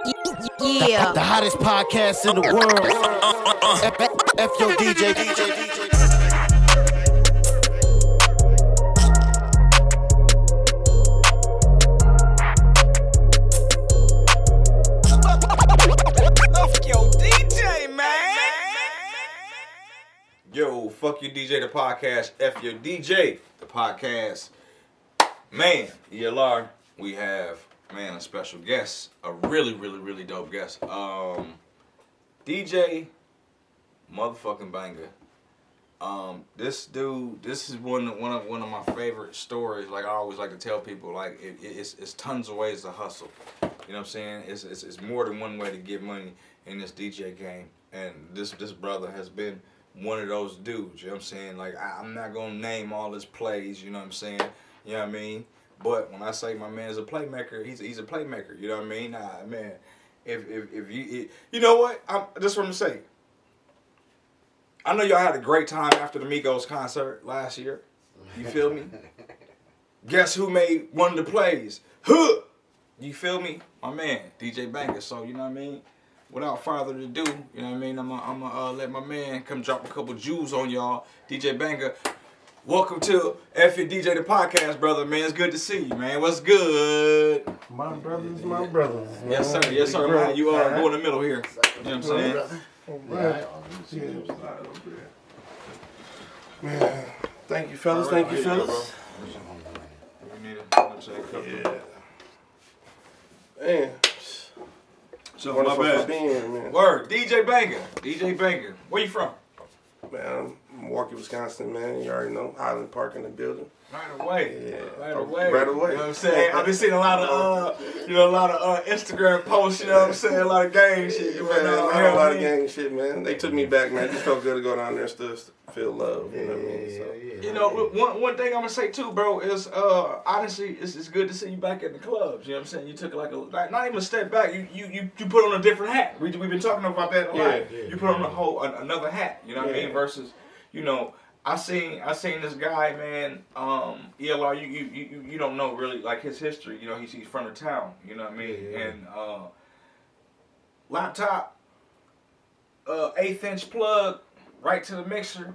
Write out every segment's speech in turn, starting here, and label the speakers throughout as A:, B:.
A: Yeah.
B: The hottest podcast in the world. F your DJ.
C: Yo, fuck you DJ, the podcast. F your DJ, the podcast. Man, ELR, we have, a special guest. A really dope guest. DJ motherfucking Banga. This dude, this is one of my favorite stories. Like I always like to tell people, like it's tons of ways to hustle. You know what I'm saying? It's more than one way to get money in this DJ game. And this brother has been one of those dudes, you know what I'm saying? Like, I'm not going to name all his plays, you know what I'm saying? You know what I mean? But when I say my man is a playmaker, he's a playmaker, you know what I mean? Nah, man, if you know what? This is what I'm going to say. I know y'all had a great time after the Migos concert last year. You feel me? Guess who made one of the plays? Huh! You feel me? My man, DJ Banga. So, you know what I mean? Without further ado, you know what I mean? I'm gonna let my man come drop a couple jewels on y'all. DJ Banga, welcome to F Your DJ the podcast, brother, man. It's good to see you, man. What's good?
D: My brothers, man.
C: Yes, sir, man. You go in the middle here. You know what I'm saying?
D: Man, thank you, fellas. Thank you, fellas. Yeah. Man.
C: So my bad.
D: Man.
C: Word, DJ Banga. Where you from?
D: Man, I'm Milwaukee, Wisconsin, man. You already know. Highland Park in the building.
C: Right away.
D: Yeah.
C: Right away.
D: Right away.
C: You know what I'm saying? I've been seeing a lot of Instagram posts, you know what I'm saying? A lot of gang shit.
D: Man, a lot of gang shit, man. They took me back, man. It just felt good to go down there and still feel love. You know what I mean? So.
C: You know, one thing I'm gonna say too, bro, is honestly, it's good to see you back in the clubs. You know what I'm saying? You took like not even a step back. You put on a different hat. We've been talking about that a lot. You put on another hat. You know what I mean? Versus, you know, I seen this guy, man. ELR, you don't know really like his history. You know, he's from the town. You know what I mean?
D: Yeah.
C: And laptop, 1/8" plug right to the mixer.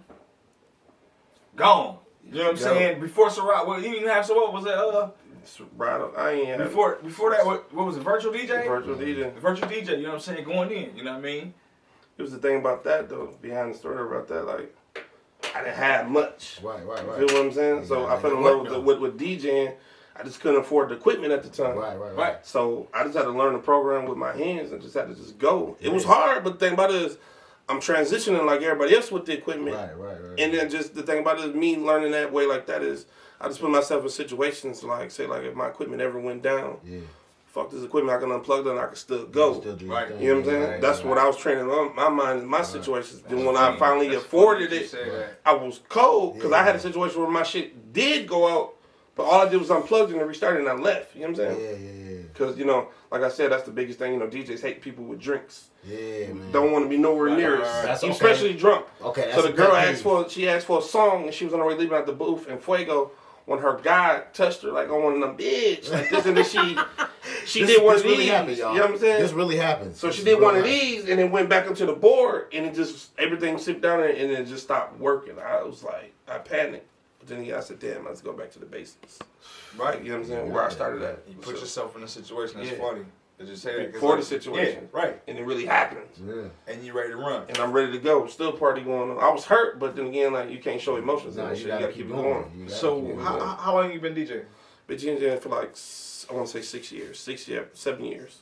C: Gone. You know what I'm saying? Before Serato, well, you didn't have Serato. Was it
D: Serato? I ain't have
C: before that. What was it? Virtual DJ.
D: Virtual DJ.
C: The virtual DJ. You know what I'm saying? Going in. You know what I mean?
D: It was the thing about that though. Behind the story about that, like I didn't have much.
E: Right.
D: You feel what I'm saying? So I fell in love with DJing. I just couldn't afford the equipment at the time.
E: Right.
D: So I just had to learn the program with my hands and just had to just go. It was hard, but the thing about it is I'm transitioning like everybody else with the equipment.
E: Right.
D: And then just the thing about it is me learning that way like that is I just put myself in situations like, say, like if my equipment ever went down, fuck this equipment, I can unplug it and I can still go.
C: Right.
D: You know what I'm saying? That's what I was training on my mind in my situations. Then when I finally afforded it, I was cold because I had a situation where my shit did go out, but all I did was unplug it and restart it and I left. You know what I'm saying?
E: Yeah.
D: Because, you know, like I said, that's the biggest thing. You know, DJs hate people with drinks.
E: Yeah, man.
D: Don't want to be nowhere near us.
E: That's okay.
D: Especially drunk.
E: Okay, that's
D: so the girl
E: asked
D: for a song and she was on her way leaving out the booth and Fuego, when her guy touched her like on one of them bitch like this and then she did one of these.
E: Really happened, y'all.
D: You know what I'm saying?
E: This really happened.
D: So she did one of these and then went back into the board and it just everything sipped down there and then just stopped working. I was like, I panicked. But then again, I said, damn, let's go back to the basics.
C: Right.
D: You know what I'm saying? Where I started at.
C: You put yourself in a situation that's funny. Did you say that?
D: For the situation.
C: Yeah, right.
D: And it really happened.
E: Yeah.
C: And you ready to run.
D: And I'm ready to go. Still party going on. I was hurt, but then again, like you can't show emotions.
E: Nah,
D: you gotta keep it going.
C: So how long you been DJing?
D: Been DJing for like I want to say 6 years. 7 years.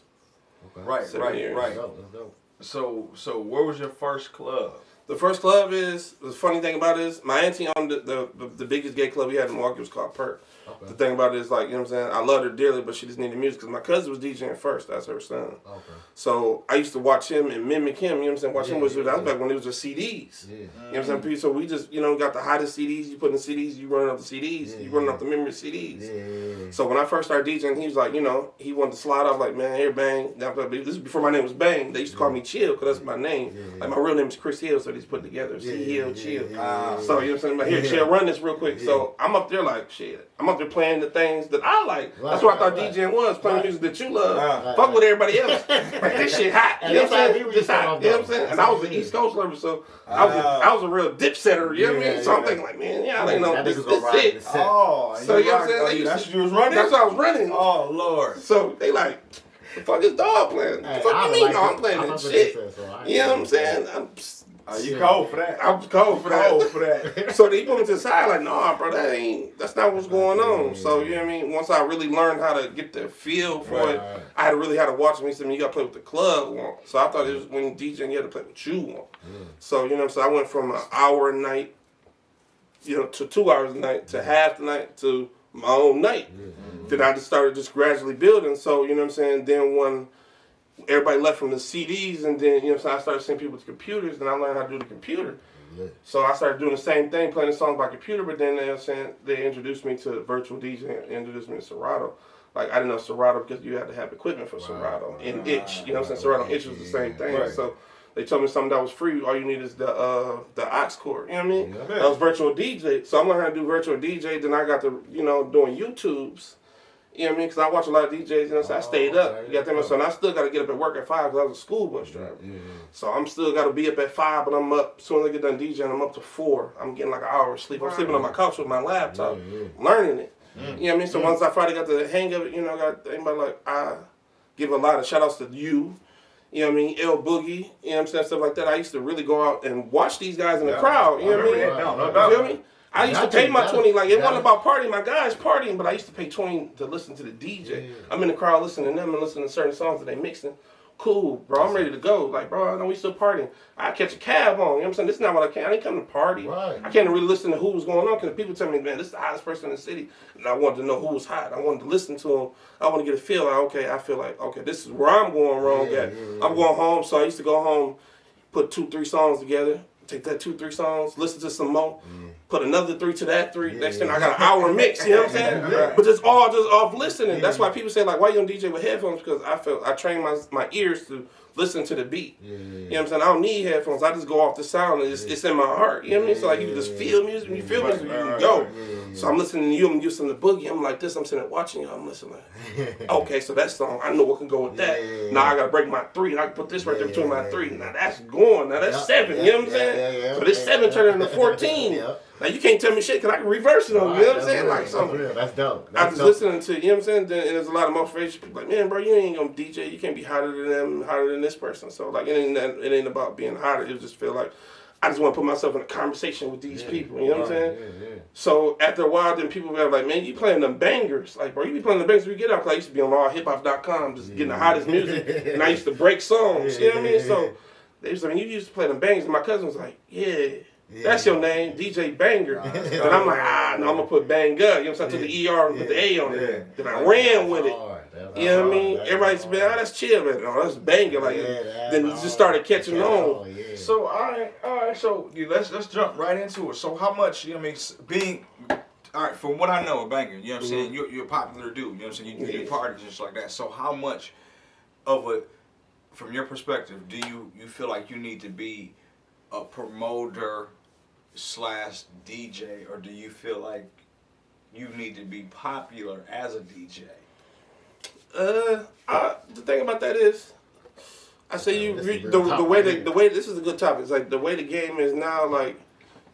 E: Okay.
C: Right.
E: Let's go.
C: So where was your first club?
D: The first club is the funny thing about it is my auntie owned the biggest gay club we had in Milwaukee was called Perk.
E: Okay.
D: The thing about it is like, you know what I'm saying, I loved her dearly, but she just needed music because my cousin was DJing first. That's her son.
E: Okay.
D: So I used to watch him and mimic him. You know what I'm saying? Watch him that was back when it was just CDs.
E: Yeah.
D: You know what I'm saying? So we just got the hottest CDs. You put in the CDs, you running up the CDs. You running up the memory CDs.
E: Yeah.
D: So when I first started DJing, he was like, he wanted to slide off like, man, here, Bang. This is before my name was Bang. They used to call me Chill because that's my name. Like my real name is Chris Hill, so they he's put together. See, chill. So, you know what I'm saying? Like, here, chill, run this real quick.
E: Yeah.
D: So, I'm up there like, shit. I'm up there playing the things that I like. That's what I thought DJing was, playing music that you love. Fuck with everybody else. Like, this shit hot. You know what I'm saying? Just hot. You know what I'm saying? And I was an East Coast lover, so I was a real dip setter. You know what I mean? So, I'm thinking like, man, I don't know. This is it.
C: Oh,
D: so, you know what I'm saying?
C: That's what you was running?
D: That's what I was running.
C: Oh, Lord.
D: So, they like, the fuck is dog playing? The fuck you mean? No, I'm playing this shit. You know what I'm saying?
C: You cold for that?
D: I'm cold for that. So they put me to the side like, nah, bro, that's not what's going on. So, you know what I mean? Once I really learned how to get the feel for it, I had to really how to watch him. He said, man, you got to play with the club want. So I thought it was when DJing, you had to play what you want. So, you know what I'm saying? I went from an hour a night, to 2 hours a night, to half the night, to my own night. Then I just started gradually building. So, you know what I'm saying? Then when everybody left from the CDs, and then, you know what I'm saying, I started seeing people with computers, and I learned how to do the computer. So I started doing the same thing, playing the songs by computer, but then, you know what I'm saying, they introduced me to virtual DJing, introduced me to Serato. Like, I didn't know Serato because you had to have equipment for Serato. And Itch, you know what I'm saying? Serato and Itch was the same thing. So they told me something that was free. All you need is the aux cord. You know what I mean? That was virtual DJ. So I'm learning how to do virtual DJ. Then I got to, doing YouTubes. You know what I mean? Because I watch a lot of DJs, you know, so I stayed up. You got that, so and I still got to get up at work at 5 because I was a school bus driver. So I'm still got to be up at 5, but I'm up, as soon as I get done DJing, I'm up to 4. I'm getting like an hour of sleep. I'm sleeping on my couch with my laptop, learning it. You know what I mean? So once I finally got the hang of it, I got anybody like, I give a lot of shout outs to you. You know what I mean? L Boogie, you know what I'm saying? Stuff like that. I used to really go out and watch these guys in the crowd. You know what I mean? You feel me? I used to pay my 20, like, it wasn't about partying. My guys partying, but I used to pay 20 to listen to the DJ. I'm in the crowd listening to them and listening to certain songs that they mixing. Cool, bro, I'm ready to go. Like, bro, I know we still partying. I catch a cab on, you know what I'm saying? This is not what I can. I ain't come to party. I can't really listen to who was going on because people tell me, man, this is the hottest person in the city. And I wanted to know who was hot. I wanted to listen to him. I want to get a feel like, okay, I feel like, okay, this is where I'm going wrong at. I'm going home, so I used to go home, put 2-3 songs together, take that 2-3 songs, listen to some more. Put another 3 to that 3. Next thing I got an hour mix, you know what I'm saying? But it's all just off listening. That's why people say, like, why you don't DJ with headphones? Because I train my ears to listen to the beat. You know what I'm saying? I don't need headphones. I just go off the sound and it's in my heart. You know what I mean? So like you just feel music. When you feel music, you go. So I'm listening to you. I'm using the boogie. I'm like this. I'm sitting there watching you. I'm listening like, okay, so that song, I know what can go with that. Now I got to break my 3. And I can put this right there between my 3. Now that's going. Now that's 7. You know what I'm saying? So this 7 turned into 14. Now you can't tell me shit because I can reverse it on you. You know what I'm saying? Like so.
E: That's dope.
D: I was listening to, you know what I'm saying? And there's a lot of motivation. People like, man, bro, you ain't gonna DJ. You can't be hotter than them, hotter than this person. So like, it ain't about being hotter. It just feel like I just want to put myself in a conversation with these people. You know what I'm saying? So after a while, then people were like, man, you playing them bangers. Like, bro, you be playing the bangers we get out. Cause I used to be on allhiphop.com just getting the hottest music. And I used to break songs. You know what I mean? So they was like, you used to play them bangers. And my cousin was like, yeah. That's your name, DJ Banger. And I'm like, no, I'm gonna put Banga. You know what I'm saying? I took the ER and put the A on it. Then I ran with it. You know what I mean? Everybody's been, that's chill, man. No, that's Banga. Like, then it just started catching on.
C: So all right. So let's jump right into it. So how much, you know what I mean, being all right, from what I know of Banga, you know what I'm saying, you're a popular dude, you know what I'm saying, you do parties just like that. So how much of it, from your perspective, do you feel like you need to be a promoter / DJ, or do you feel like you need to be popular as a DJ?
D: The thing about that is, I say the way this is a good topic. It's like the way the game is now. Like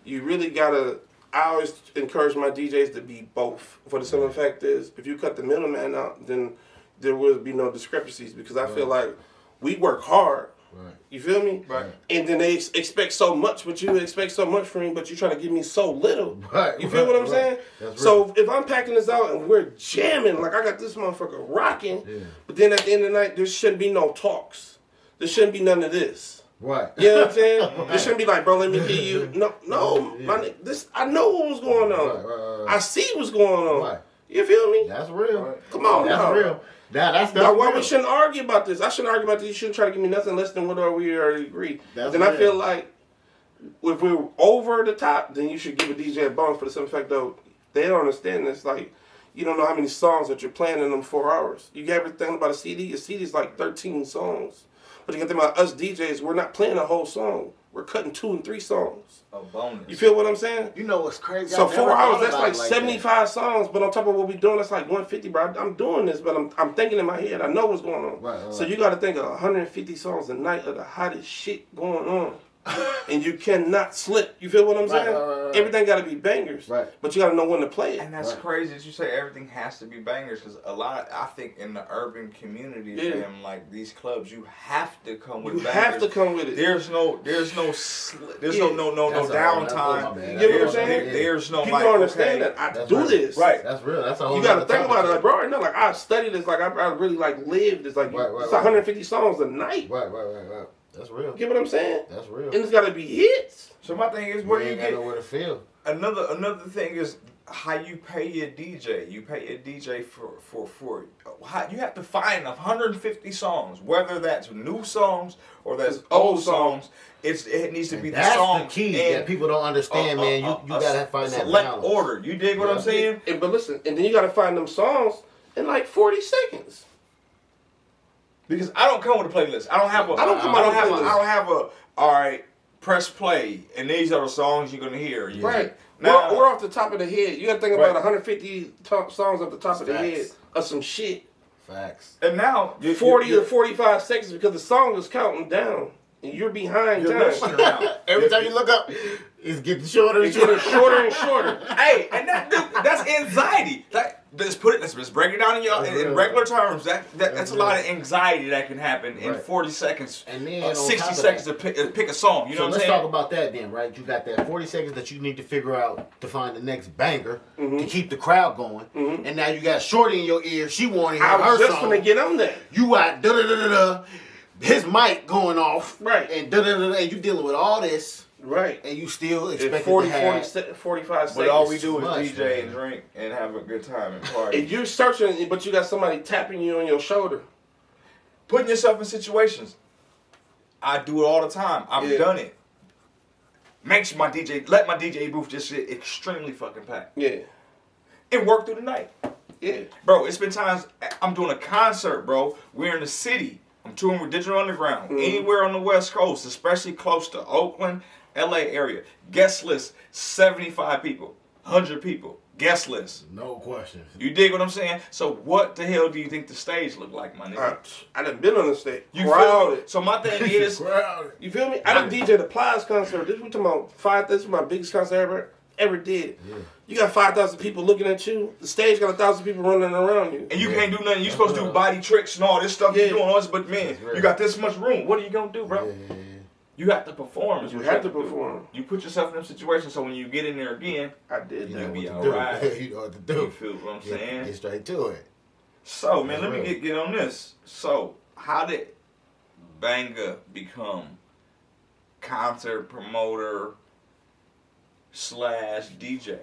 D: you really gotta. I always encourage my DJs to be both. For the simple fact is, if you cut the middleman out, then there will be no discrepancies because I feel like we work hard. You feel me? And then they expect so much, but you expect so much from me, but you trying to give me so little. You feel what I'm saying? So if I'm packing this out and we're jamming, like I got this motherfucker rocking, but then at the end of the night, there shouldn't be no talks. There shouldn't be none of this. You know what I'm saying? There shouldn't be like, bro, let me hear you. No, my nigga, this I know what was going on. I see what's going on. You feel me?
E: That's real.
D: Come on,
E: that's real. That's
D: why we shouldn't argue about this. I shouldn't argue about this. You shouldn't try to give me nothing less than what we already agree. Then I feel like if we're over the top, then you should give a DJ a bonus for the simple fact though they don't understand this. Like you don't know how many songs that you're playing in them 4 hours. You get everything about a CD. A CD is like 13 songs. But you can think about us DJs. We're not playing a whole song. we're cutting 2 and 3 songs.
C: A bonus.
D: You feel what I'm saying?
E: You know what's crazy?
D: So
E: I never
D: 4 hours,
E: thought
D: that's
E: about
D: like
E: it
D: 75 songs, but on top of what we doing, that's like 150, bro. I'm doing this, but I'm thinking in my head. I know what's going on.
E: Right.
D: So you got to think of 150 songs a night of the hottest shit going on. And you cannot slip. You feel what I'm saying?
E: Right.
D: Everything got to be bangers.
E: Right.
D: But you got to know when to play it.
C: And that's crazy that you say everything has to be bangers, because a lot, I think, in the urban community, fam, like these clubs, you have to come with bangers.
D: You have to come with it.
C: There's no
E: That's
C: downtime.
D: You know what I'm saying?
C: There's no
D: People
C: like,
D: understand
C: okay,
D: that I
E: That's
D: do
E: right.
D: this.
C: Right.
E: That's real. That's a whole
D: You got to
E: nother
D: think about it,
E: topic.
D: like, bro. I know, like I studied this, like I really like lived this, like
E: Right,
D: it's
E: right.
D: 150 songs a night.
E: Right. That's real.
D: You get what I'm saying?
E: That's real.
D: And it's got to be hits.
C: So my thing is,
E: You
C: where do you
E: ain't
C: get
E: got nowhere to feel.
C: another thing is how you pay your DJ. You pay your DJ for how you have to find 150 songs, whether that's new songs or that's old songs. It needs to be the
E: That's
C: song.
E: the key that people don't understand, man. You gotta find that
C: select
E: balance.
C: order. You dig what I'm saying?
D: But listen, and then you got to find them songs in like 40 seconds.
C: Because I don't come with a playlist. I don't have a.
D: I don't come with a playlist.
C: I don't have a. All right, press play, and these are the songs you're gonna hear. Yeah.
D: Right.
C: Now,
D: We're off the top of the head. You got to think about 150 songs off the top of the
E: Facts.
D: head of some shit.
E: Facts.
C: and now
D: 40 to 45 seconds because the song is counting down. And you're behind
C: you're
D: time.
C: listening now.
E: Every time you look up, it's getting shorter and
D: It's getting
E: shorter.
D: shorter and shorter.
C: Hey, and that's anxiety. Like, let's break it down in regular terms. That's a lot of anxiety that can happen in
E: Right.
C: 40 seconds,
E: And then on
C: 60
E: top of
C: seconds
E: that-
C: to pick a song. You know
E: So
C: what I'm
E: let's
C: saying?
E: talk about that then, right? You got that 40 seconds that you need to figure out to find the next banger to keep the crowd going. And now you got Shorty in your ear. She wanting to hear
D: I was
E: her
D: just
E: song.
D: gonna get on that.
E: You got da-da-da-da-da, his mic going off.
D: Right.
E: And da-da-da-da, and you dealing with all this.
D: Right.
E: And you still
D: In
E: expect
D: 40,
E: to have...
D: 45 seconds.
C: But all we do is
E: much,
C: DJ
E: man.
C: and drink and have a good time and party.
D: If you're searching, but you got somebody tapping you on your shoulder.
C: Putting yourself in situations. I do it all the time. I've
D: Yeah.
C: done it. Let my DJ booth just sit extremely fucking packed.
D: Yeah.
C: And work through the night.
D: Yeah.
C: Bro, it's been times I'm doing a concert, bro. We're in the city. I'm touring with Digital Underground. Anywhere on the West Coast, especially close to Oakland, LA area. Guest list, 75 people, 100 people. Guest list.
E: No questions.
C: You dig what I'm saying? So what the hell do you think the stage look like, my nigga?
D: I done been on the stage.
C: You feel me?
D: Crowded.
C: So my thing is,
E: Crowded.
D: You feel me? I done DJ the Plies concert. This we talking about this is my biggest concert ever did.
E: Yeah.
D: You got 5,000 people looking at you. The stage got 1,000 people running around you.
C: and you can't do nothing. You supposed to do body tricks and all this stuff.
D: Yeah.
C: You doing all this, but man,
E: That's real.
C: you got this much room. What are you gonna do, bro?
E: Yeah.
C: You have to perform. is
D: You
C: what
D: have to
C: do.
D: perform.
C: You put yourself in them situations so when you get in there again,
D: I did
E: You
D: that.
E: know
C: be
E: what to
C: alright.
E: do. You know what to
C: you
E: do.
C: feel what I'm
E: Get
C: saying?
E: straight to it.
C: So man,
E: That's
C: let me
E: real.
C: get on this. So how did Banga become concert promoter / DJ?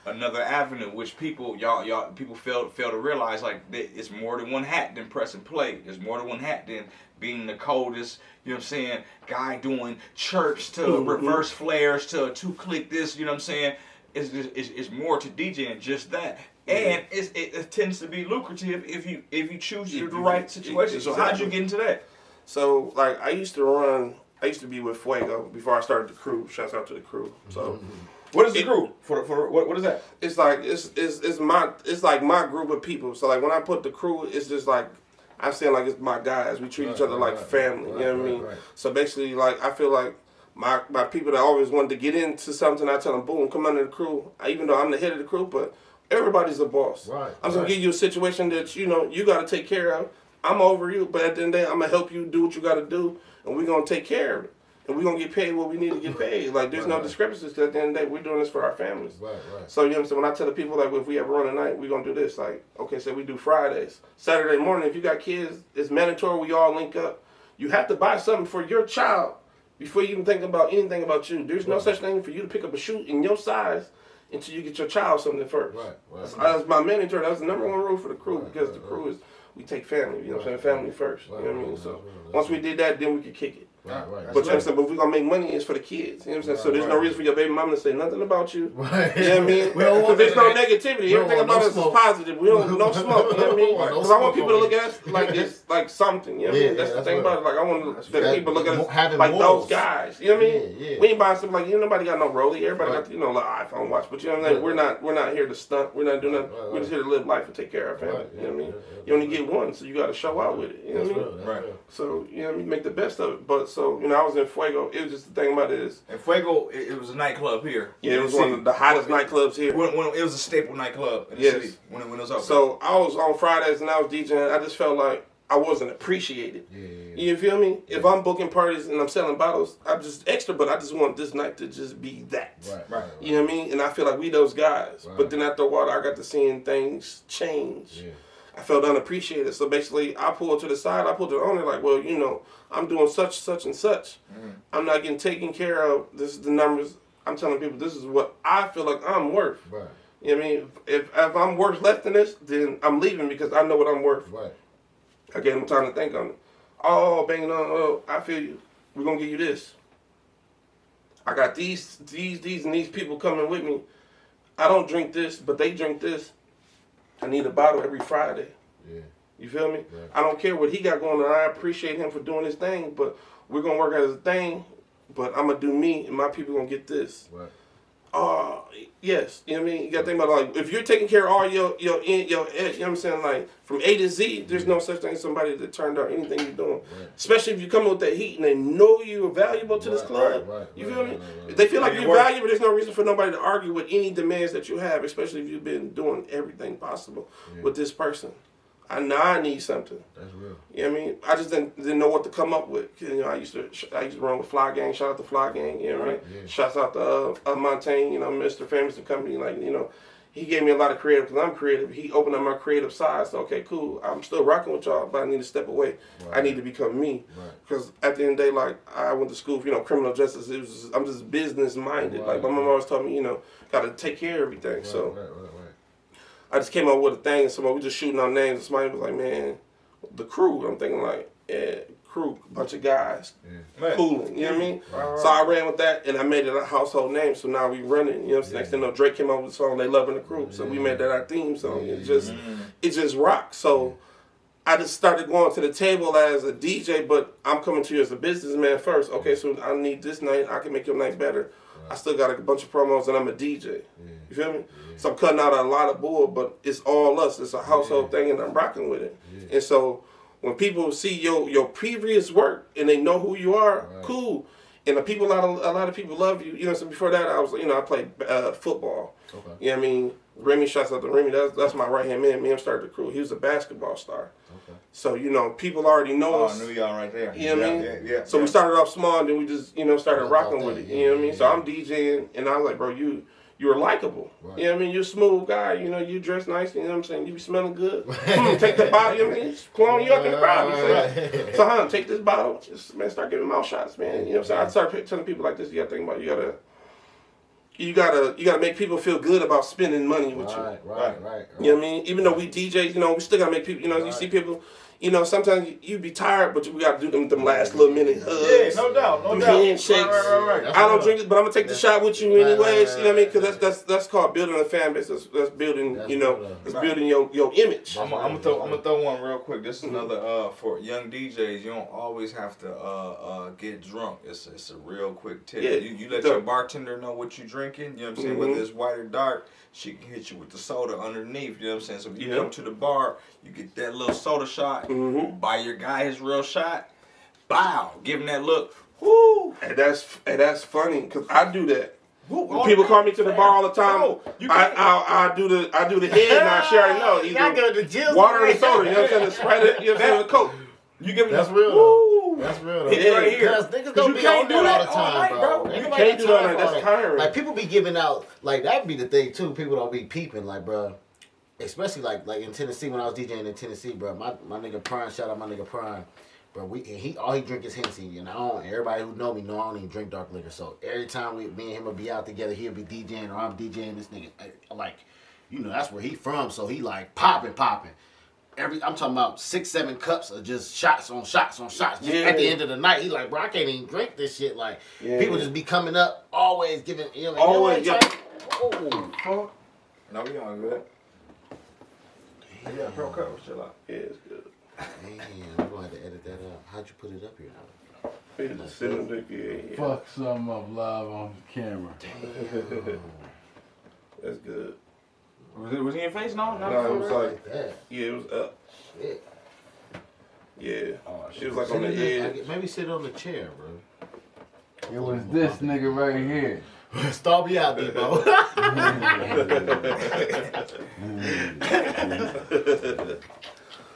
C: Another avenue which people fail to realize, like, that it's more than one hat than press and play. There's more than one hat than being the coldest, you know what I'm saying, guy doing chirps to reverse flares to two-click this, you know what I'm saying. It's more to DJing than just that. And it tends to be lucrative if you choose the right situation. So how'd you get into that?
D: So, like, I used to be with Fuego before I started the crew. Shouts out to the crew. So,
C: What is the crew? For what is that?
D: it's like it's like my group of people. So, like, when I put the crew, it's just like I'm saying, like, it's my guys. We treat each other like family. You know what I mean?
E: Right.
D: So basically, like, I feel like my people that always wanted to get into something, I tell them, boom, come under the crew. Even though I'm the head of the crew, but everybody's a boss.
E: Right,
D: I'm just gonna give you a situation that you got to take care of. I'm over you, but at the end of the day, I'm gonna help you do what you got to do, and we're gonna take care of it. And we're going to get paid what we need to get paid. Like, there's no discrepancies, because at the end of the day, we're doing this for our families.
E: Right.
D: So, you know what I'm saying? When I tell the people, like, if we ever run a night, we're going to do this. Like, okay, so we do Fridays. Saturday morning, if you got kids, it's mandatory we all link up. You have to buy something for your child before you even think about anything about you. There's no such thing for you to pick up a shoe in your size until you get your child something first.
E: Right.
D: That's my mandatory. That's the number one rule for the crew, because the crew is, we take family. You know what I'm saying? Family first. You know what I mean? So, once we did that, then we could kick it.
E: Right.
D: But you know what I'm saying? But if we're gonna make money, it's for the kids. You know what I'm saying? So there's no reason for your baby mama to say nothing about you.
E: Right.
D: You know what I mean? Because there's no negativity. Everything about us is positive. We don't no smoke. You know what I mean? Because I want people to look at us like this, like something. You know what I mean? That's the thing about it. Like I want that people look at us like those guys. You know what I mean?
E: Yeah.
D: We ain't buying something like nobody got no Rollie. Everybody got like iPhone watch. But you know what I mean? We're not here to stunt. We're not doing nothing. We're just here to live life and take care of our family. You know what I mean? You only get one, so you got to show out with it. You know what I mean?
C: Right.
D: So you know what I mean? Make the best of it. But so I was in Fuego. It was just the thing about it is.
C: And Fuego, it was a nightclub here.
D: Yeah, it was one of the hottest nightclubs here.
C: When it was a staple nightclub in the city when it was open.
D: So I was on Fridays and I was DJing. I just felt like I wasn't appreciated.
E: Yeah.
D: You feel me? Yeah. If I'm booking parties and I'm selling bottles, I'm just extra, but I just want this night to just be that.
E: Right.
D: You know what I mean? And I feel like we those guys. But then after a while, I got to seeing things change.
E: Yeah.
D: I felt unappreciated. So basically, I pulled to the side. I pulled to the owner like, well, I'm doing such, and such. Mm-hmm. I'm not getting taken care of. This is the numbers. I'm telling people this is what I feel like I'm worth.
E: Right.
D: You know what I mean? If I'm worth less than this, then I'm leaving because I know what I'm worth.
E: Right.
D: I gave them time to think on it. Oh, banging on. Oh, I feel you. We're gonna give you this. I got these, and these people coming with me. I don't drink this, but they drink this. I need a bottle every Friday.
E: Yeah.
D: You feel me?
E: Right.
D: I don't care what he got going on. I appreciate him for doing his thing, but we're gonna work as a thing. But I'm gonna do me, and my people gonna get this.
E: Right.
D: Yes. You know what I mean? You gotta think about like if you're taking care of all your you know what I'm saying, like from A to Z, there's no such thing as somebody that turned out anything you're doing. Right. Especially if you come with that heat and they know you are valuable to this club. You feel me? If they feel like you're valuable, there's no reason for nobody to argue with any demands that you have, especially if you've been doing everything possible with this person. I know I need something.
E: That's real.
D: You know what I mean? I just didn't know what to come up with. I used to run with Fly Gang. Shout out to Fly Gang. You know what I mean? Yeah. Shouts out to Montaigne. Mr. Famous and Company. He gave me a lot of creative because I'm creative. He opened up my creative side. So okay, cool. I'm still rocking with y'all, but I need to step away. Right. I need to become me. Because at the end of the day, like I went to school for criminal justice. I'm just business minded. Right. Like my mom always told me, got to take care of everything. Right. So. Right. I just came up with a thing, and somebody was just shooting out names, and somebody was like, man, the crew. I'm thinking like, crew, bunch of guys, cooling, you know what I mean? Right. So I ran with that, and I made it a household name, so now we running, you know what I'm saying? Next thing you know, Drake came up with a song, They Loving the Crew, so we made that our theme song. It just rocks. So I just started going to the table as a DJ, but I'm coming to you as a businessman first. Okay, so I need this night, I can make your night better. I still got a bunch of promos, and I'm a DJ. You feel me? So I'm cutting out a lot of bull, but it's all us. It's a household thing, and I'm rocking with it. And so when people see your previous work and they know who you are, cool. And a lot of people love you. So before that, I was I played football. Okay. You know what I mean? Remy, shouts out to Remy. That's my right hand man. Me and him started the crew. He was a basketball star. Okay. So people already know us.
C: I knew y'all right there.
D: You know what I mean? Yeah. So we started off small, and then we just started rocking with it. You know what I mean? So I'm DJing, and I was like, bro, you're likable. Right. You know what I mean? You're a smooth guy. You dress nice. You know what I'm saying? You be smelling good. Take the bottle. You know what I mean? Just clone you up in the crowd. So, take this bottle. Just, man, start giving mouth shots, man. You know what I'm saying? I started telling people like this. You got to think about it. You gotta make people feel good about spending money with you.
E: Right.
D: You know what I mean? Even though we DJs, we still gotta make people. You see people. Sometimes you be tired, but we got to do them last little minute hugs.
C: Yeah, no doubt.
D: Handshakes.
C: Right.
D: I don't drink it, but I'm gonna take the shot with you anyways. You know what I mean? Because that's called building a fan base. That's building. That's building your image.
C: I'm gonna throw one real quick. This is another for young DJs. You don't always have to get drunk. It's a real quick tip. Yeah, you let your bartender know what you're drinking. You know what I'm saying? Whether it's white or dark. She can hit you with the soda underneath, you know what I'm saying? So if you come to the bar, you get that little soda shot, buy your guy his real shot, bow, give him that look, whoo.
D: And that's funny, because I do that. People call me to the bar all the time. I do the head now. She already know. Either water and soda, you know what I'm saying? The Sprite, you know what I'm saying? The Coke.
C: You give me
E: that's real. Woo. That's real.
D: Yeah,
E: right here. Niggas don't be on that all the time, bro.
D: You can't do that. That's tiring.
E: Like people be giving out. Like that'd be the thing too. People don't be peeping. Like, bro. Especially like in Tennessee when I was DJing in Tennessee, bro. My nigga Prime. Shout out my nigga Prime. Bro, all he drink is Hennessy, and everybody who know me know I don't even drink dark liquor. So every time me and him will be out together, he'll be DJing or I'm DJing this nigga. Like, that's where he from. So he like popping. I'm talking about 6-7 cups of just shots on shots on shots. Just at the end of the night, he like, bro, I can't even drink this shit. Like, people just be coming up, always giving, you know,
C: Always,
E: yeah.
C: oh, fuck. No, we all good. Yeah, pro cup, chill out.
D: Yeah, it's good.
E: Man, I'm gonna have to edit that out. How'd you put it up here now?
D: It's sitting there, yeah.
A: Fuck something up live on camera.
E: Damn.
D: That's good.
C: Was he in face? No,
D: No, it was like
E: that.
D: yeah, it was up.
E: Shit.
D: Yeah,
C: Oh,
D: she was like on the edge.
E: Maybe sit on the chair, bro.
A: It was this nigga right here.
E: Stall me out, Debo.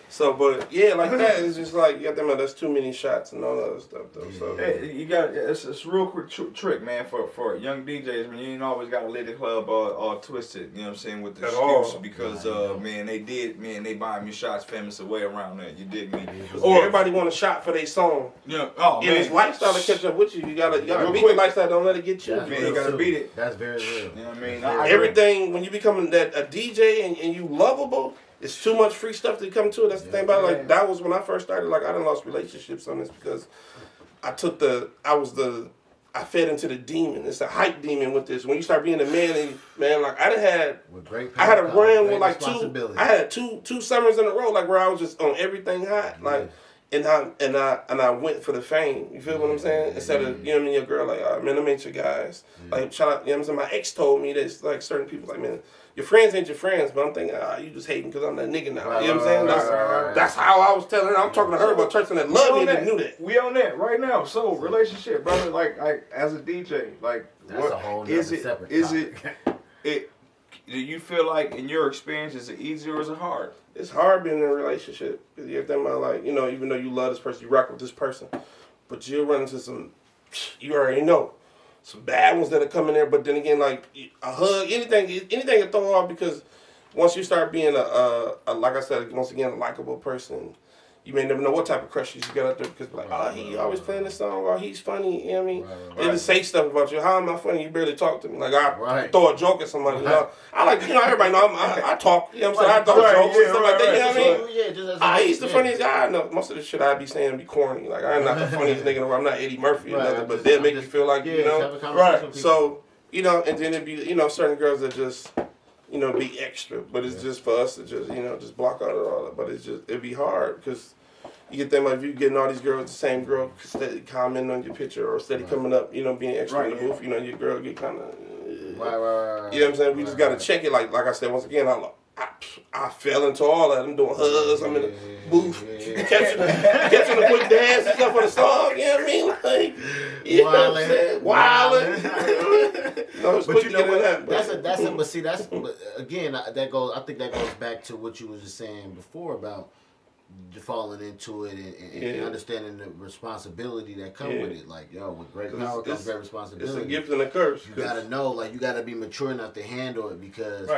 D: So, but yeah, like that, it's just like, you got them, that's too many shots and all that other stuff, though. So,
C: Hey, you got it's a real quick trick, man, for young DJs. Man, you ain't always got to let the club all twisted. You know what I'm saying, with the
D: At
C: excuse
D: all.
C: because man, they buying me shots famous away around there. You dig me?
D: or everybody want a shot for their song.
C: You know, oh
D: In
C: man,
D: this lifestyle to catch up with you, you gotta
C: Real
D: beat
C: quick.
D: the lifestyle. Don't let it get you.
E: That's
C: Man, you
E: real,
C: gotta
E: too.
C: beat it.
E: That's very real.
C: You know what I mean?
D: Everything when you become a DJ and you lovable, it's too much free stuff to come to it. That's the thing about it. Like that was when I first started. Like I done lost relationships on this because I fed into the demon. It's a hype demon with this. When you start being a man, like I had a run with like two summers in a row, like where I was just on everything hot, like. And I went for the fame. You feel what I'm saying? Instead of, you know what I mean, your girl like, man, them ain't your guys. Like, shout out, you know what I'm saying? My ex told me this, like, certain people, like, man, your friends ain't your friends, but I'm thinking, you just hating because I'm that nigga now. You know what I'm saying? That's how I was telling her. I'm talking to her about a person that loved me and knew that.
C: We on that right now. So, relationship, brother, like as a DJ, like,
E: That's
C: what
E: a whole nother
C: is it?
E: separate
C: Is
E: topic.
C: Do you feel like, in your experience, is it easy or is it hard?
D: It's hard being in a relationship. Because you have to think about, like, you know, even though you love this person, you rock with this person, but you'll run into some, you already know, some bad ones that are coming there. But then again, like, a hug, anything can throw off because once you start being like I said, once again, a likable person, you may never know what type of crushes you got out there because like, oh, he always playing this song, or he's funny, you know what I mean? They just say stuff about you. How am I funny? You barely talk to me. Like, I throw a joke at somebody, you know? I like, you know, everybody know I talk, you know what I'm saying? I throw jokes and stuff like that, you know what I mean? He's the funniest guy I know. Most of the shit I be saying be corny. Like, I'm not the funniest nigga in the world. I'm not Eddie Murphy or nothing, but they'll make you feel like, you know?
E: Right.
D: So, you know, and then it'd be, you know, certain girls that just, you know, be extra. But it's just for us to just, you know, just block out all that. But it'd be hard because you get them, like, if you getting all these girls, the same girl steady commenting on your picture or steady coming up, you know, being extra in the booth, you know, your girl get kind of, you know what I'm saying? We just got to check it. Like I said, once again, I fell into all that. I'm doing hugs. I'm in the booth, catching the quick dance and stuff on the song. You know what I mean? Like, you know what I'm saying? Wilding. No, it's quick to get in that.
E: But see, again, I think that goes back to what you was just saying before about falling into it and understanding the responsibility that come with it. Like, yo, with great power comes great responsibility.
D: It's a gift and a curse.
E: You gotta know, like, you gotta be mature enough to handle it because,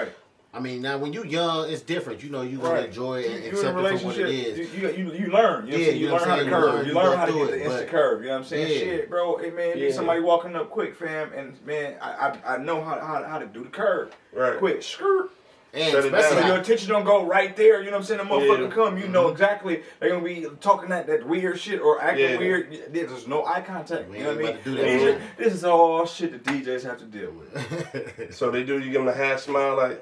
E: I mean, now when you young, it's different. You know, you gonna enjoy it and accept it for what it is.
C: You learn. You learn how to curve. You learn how to get the instant curve. You know what I'm saying?
E: Yeah.
C: Shit, bro. Hey, man, be somebody walking up quick, fam, and man, I know how to do the curve. Quick, skirt.
E: And
D: Shut it
E: especially
D: down.
C: So your attention don't go right there, you know what I'm saying? The motherfucker come, you know exactly they're gonna be talking that weird shit or acting weird. There's no eye contact. You know what I mean? This is all shit that DJs have to deal with.
D: So they do, you give them a half smile, like,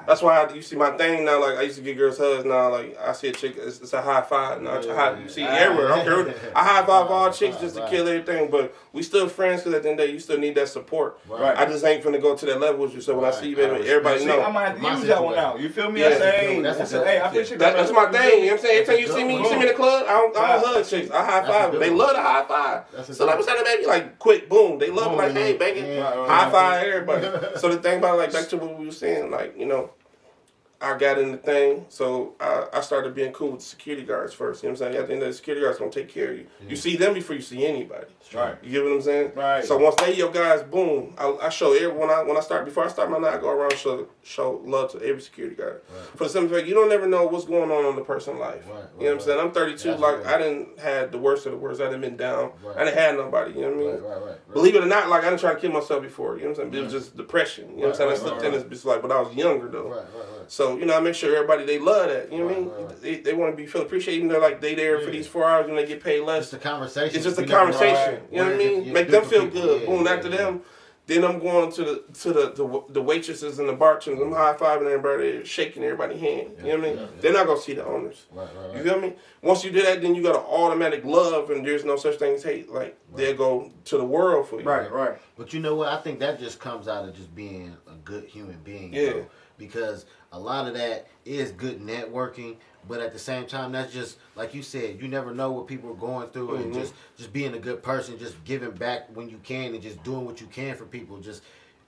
D: that's why you see my thing now, like, I used to get girls hugs now, like, I see a chick, it's a high five now. You see everywhere. I high five all chicks just to kill everything, but we still friends because at the end of the day, you still need that support. I just ain't finna go to that level with you, so when I see you, baby, everybody know.
C: I might have to use that one now. You feel me? I say, hey, I feel shit.
D: That's my thing. You know what I'm saying? Every time you see me in the club, I don't hug chicks. I high five. They love the high five. So like, what's that, baby? Like, quick, boom. They love it. Like, hey, baby, high five everybody. So the thing about it, like, back to what we were saying, like, you know, I got in the thing, so I started being cool with the security guards first. You know what I'm saying? At the end of the security guards gonna take care of you. You see them before you see anybody.
C: Right.
D: You get what I'm saying?
C: Right.
D: So once they your guys, boom, I show everyone before I start my night, I go around and show love to every security guard. For the simple fact, you don't never know what's going on in the person's life. You know what I'm saying? I'm 32, I didn't had the worst of the worst. I didn't been down. I didn't have nobody. You know what I mean? Believe it or not, like I didn't try to kill myself before. You know what I'm saying? It was just depression. You know what I'm saying? I slipped in this bitch like, but I was younger though. So So, you know, I make sure everybody, they love that. You know what I mean? Right. They want to be feel appreciated, even though, like, they there for these 4 hours and they get paid less.
E: It's a conversation.
D: It's just a conversation. You know what I mean? Make them feel good. Boom, after them. Then I'm going to the waitresses and the bartenders. I'm high-fiving everybody, shaking everybody's hand. You know what I mean? They're not going to see the owners. Right. You feel me? Once you do that, then you got an automatic love, and there's no such thing as hate. Like, they'll go to the world for you.
C: Right.
E: But you know what? I think that just comes out of just being a good human being.
D: Yeah.
E: Bro. Because a lot of that is good networking, but at the same time, that's just, like you said, you never know what people are going through, and just being a good person, just giving back when you can, and just doing what you can for people, just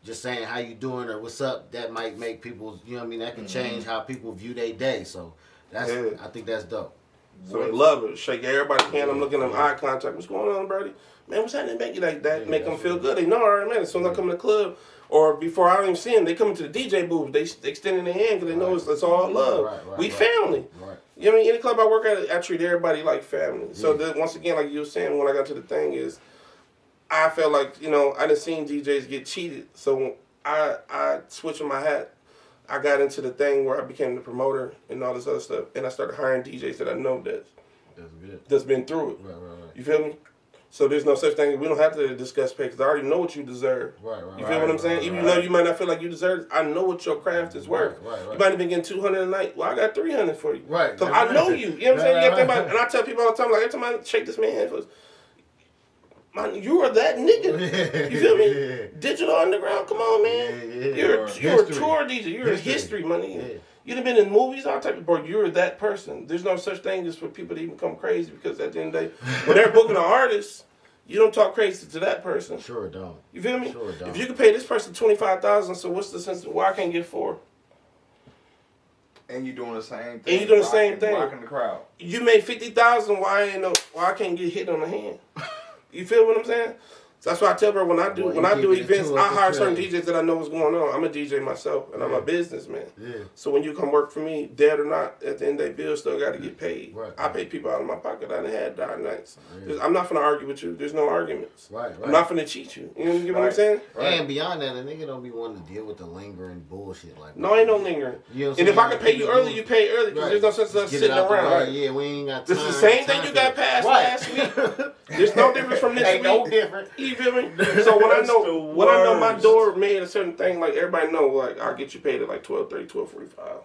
E: saying how you doing or what's up, that might make people, you know what I mean, that can change how people view their day. So that's, I think that's dope.
D: So I love it. Shake everybody's hand. I'm looking at them, eye contact. What's going on, Brody? Man, what's happening? Make you like that. Make them feel good. They know, all right, man. As soon as I come to the club, or before I don't even see them, they come into the DJ booth. They extending their hand because they know it's all love. We family. Right. You know what I mean? Any club I work at, I treat everybody like family. Yeah. So once again, like you were saying, when I got to the thing is, I felt like, you know, I done seen DJs get cheated. So I switched my hat. I got into the thing where I became the promoter and all this other stuff, and I started hiring DJs that I know that's been through it. Right. You feel me? So there's no such thing. We don't have to discuss pay because I already know what you deserve. Right. You feel what I'm saying? Even though you might not feel like you deserve it, I know what your craft is worth. You might have been getting 200 a night. Well, I got 300 for you. Right. Because I know you. You know what I'm saying? You have to think about, and I tell people all the time, like every time I shake this man's hand, goes, man, you are that nigga. You feel me? Digital Underground. Come on, man. You're a tour DJ. You're a history, money. You've been in movies, all type of, bro. You're that person. There's no such thing as for people to even come crazy because at the end of the day, when they're booking an artist, you don't talk crazy to that person. Sure don't. You feel me? Sure don't. If you can pay this person $25,000, so what's the sense? Why I can't get 4?
C: And you doing the same thing.
D: And you doing the same thing.
C: Rocking the crowd.
D: You made $50,000. Why I can't get hit on the hand? You feel what I'm saying? So that's why I tell her when I do events, I hire certain DJs that I know what's going on. I'm a DJ myself, and I'm a businessman. Yeah. So when you come work for me, dead or not, at the end of the day, bills still got to get paid. Right. I pay people out of my pocket. I done had dark nights. I'm not finna argue with you. There's no arguments. Right. I'm not finna cheat you. You know what I'm saying?
E: Right. And beyond that, a nigga don't be wanting to deal with the lingering bullshit like that.
D: No, ain't no lingering. You know and if I can pay you early, you pay early because there's no sense of sitting around. Right.
E: Yeah, we ain't got time.
D: This is the same thing you got past last week. There's no difference from this week.
E: Ain't no different.
D: You feel me? So when I know my door made a certain thing, like everybody know, like I'll get you paid at like 12:30, 12:45.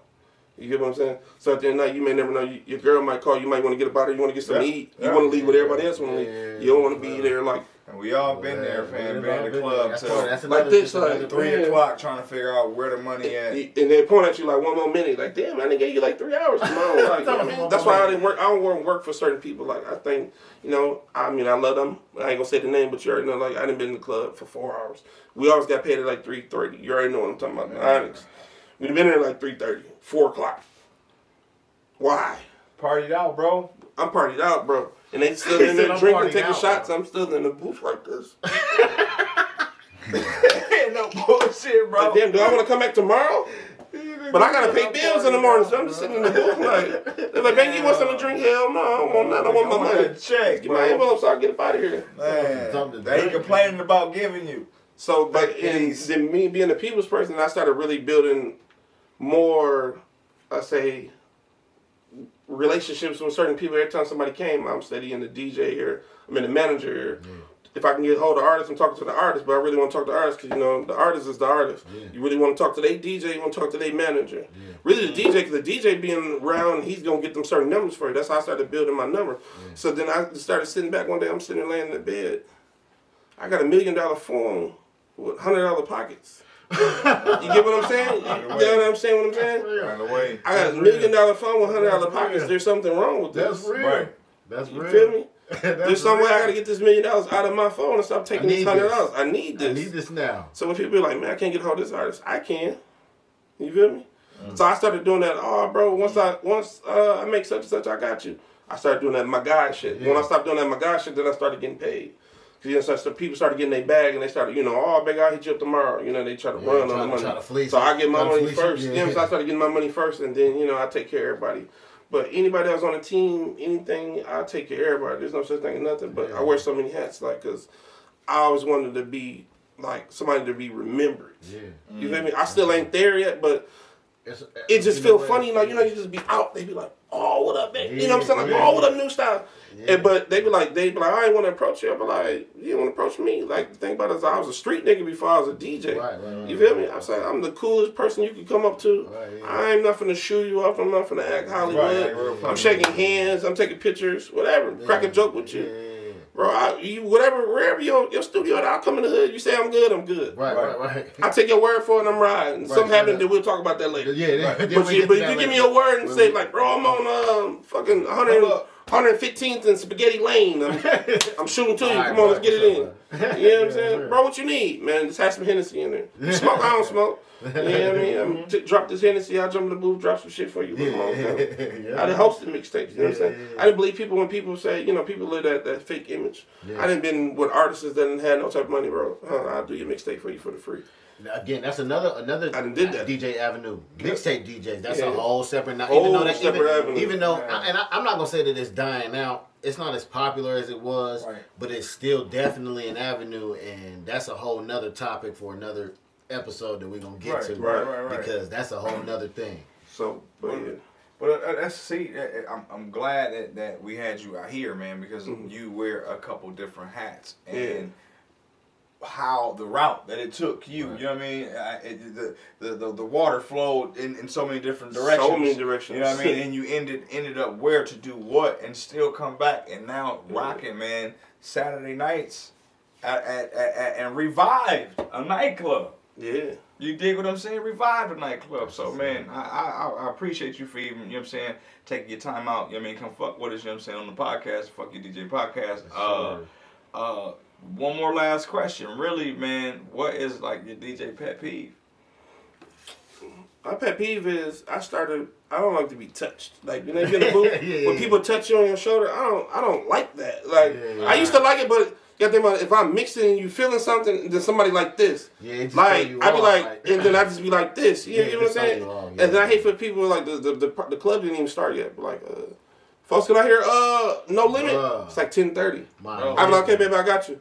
D: You get what I'm saying? So at the end of the night, you may never know. Your girl might call. You might want to get about her. You want to get some meat. You want to leave with everybody else want to leave. You don't want to be there like.
C: And we all been there, fam. Been in the club till
D: like this, like
C: 3 o'clock, trying to figure out where the money at.
D: And they point at you like 1 more minute. Like, damn, I done gave you like 3 hours. Come on, like, I mean, that's why I didn't work. I don't want to work for certain people. Like, I think, you know, I mean, I love them. I ain't gonna say the name, but you already know. Like, I done been in the club for 4 hours. We always got paid at like 3:30. You already know what I'm talking about. Onyx. We've been there like 3:30, 4 o'clock. Why?
C: Partied out, bro.
D: I'm partied out, bro. And they still in there drinking, taking shots. I'm still in the booth like this.
C: No bullshit, bro.
D: Like, damn, do I want to come back tomorrow? But I gotta pay bills in the morning, so I'm just sitting in the booth like, they're like, man, you want something to drink? Hell no, I don't want nothing. I want my money.
C: Check,
D: get my envelope so I get up out of here.
C: Man, they ain't complaining about giving you.
D: So, but then me being a people's person, I started really building more, I say, relationships with certain people. Every time somebody came, I'm steady in the DJ here. I'm in the manager here. Yeah. If I can get hold of artists, I'm talking to the artist, but I really want to talk to artists because, you know, the artist is the artist. Yeah. You really want to talk to their DJ, you want to talk to their manager. Yeah. Really the DJ, because the DJ being around, he's going to get them certain numbers for you. That's how I started building my number. Yeah. So then I started sitting back one day, I'm sitting there laying in the bed. I got $1 million phone with $100 pockets. You get what I'm saying? You know what I'm saying? What I'm saying? I got $1 million phone with $100 pockets. There's something wrong with this.
E: That's real. Right. That's real.
D: You feel me? There's some way I gotta get this $1 million out of my phone and stop taking these $100. I need this.
E: I need this now.
D: So when people be like, man, I can't get hold of this artist, I can. You feel me? So I started doing that. Oh, bro, once I make such and such, I got you. I started doing that my guy shit. Yeah. When I stopped doing that my guy shit, then I started getting paid. You know, so people started getting their bag and they started, you know, oh, big, I'll hit you up tomorrow. You know, they try to run on the money. So I get my money first. Yeah. You know, so I started getting my money first, and then, you know, I take care of everybody. But anybody that's on the team, anything, I take care of everybody. There's no such thing as nothing. But I wear so many hats, like, because I always wanted to be, like, somebody to be remembered. Yeah. You feel me? I still ain't there yet, but it just feel funny. Like, you just be out. They be like, oh, what up, man? You know what I'm saying? Like, oh, what up, new style? Yeah. But they be like, I ain't want to approach you. I be like, you don't want to approach me. Like, the thing about it is I was a street nigga before I was a DJ. Right, you feel me? I'm saying I'm the coolest person you could come up to. Right, yeah. I ain't nothing to shoo you off. I'm nothing to act Hollywood. I'm shaking hands. I'm taking pictures. Whatever. Yeah. Crack a joke with you. Yeah. Bro, wherever your studio, I'll come in the hood. You say I'm good, I'm good. Right. I take your word for it, and I'm riding. Right, something happened, then we'll talk about that later. Yeah, but you give me your word and say like, bro, I'm on fucking 115th and Spaghetti Lane. I'm shooting to you. Come on, let's get it in. You know what I'm saying? Bro, what you need? Man, just have some Hennessy in there. You smoke? I don't smoke. You know what I mean? Drop this Hennessy, I'll jump in the booth, drop some shit for you. Come on, I done hosted mixtapes, you know what I'm saying? I didn't believe people when people say, people live that fake image. Yeah. I didn't been with artists that didn't have no type of money, bro. I'll do your mixtape for you for the free.
E: Again, that's another
D: I done did that.
E: DJ avenue. Mixtape DJs, that's a whole separate
D: avenue.
E: Even though I'm not gonna say that it's dying out. It's not as popular as it was, but it's still definitely an avenue, and that's a whole nother topic for another episode that we're gonna get to. Right. Because that's a whole nother thing.
D: So,
C: but I'm glad that we had you out here, man, because you wear a couple different hats and how the route that it took you, you know what I mean? The water flowed in so many different directions.
D: So many directions.
C: You know what I mean? And you ended up where to do what and still come back and now rocking, man, Saturday nights and revived a nightclub.
D: Yeah.
C: You dig what I'm saying? Revived a nightclub. So, man, I appreciate you for even, you know what I'm saying, taking your time out. You know what I mean? Come fuck with us, you know what I'm saying, on the podcast. Fuck Your DJ podcast. One more last question. Really, man, what is, like, your DJ pet peeve?
D: My pet peeve is I don't like to be touched. Like, when they be in the booth, when people touch you on your shoulder, I don't like that. Like, I used to like it, but you gotta think about it, if I'm mixing and you feeling something, then somebody like this. Like, I be like, and then I just be like this. You know what I'm saying? And then I hate for people like the club didn't even start yet. But like, folks, can I hear No Limit? It's like 10:30. I'm like, okay, baby, I got you.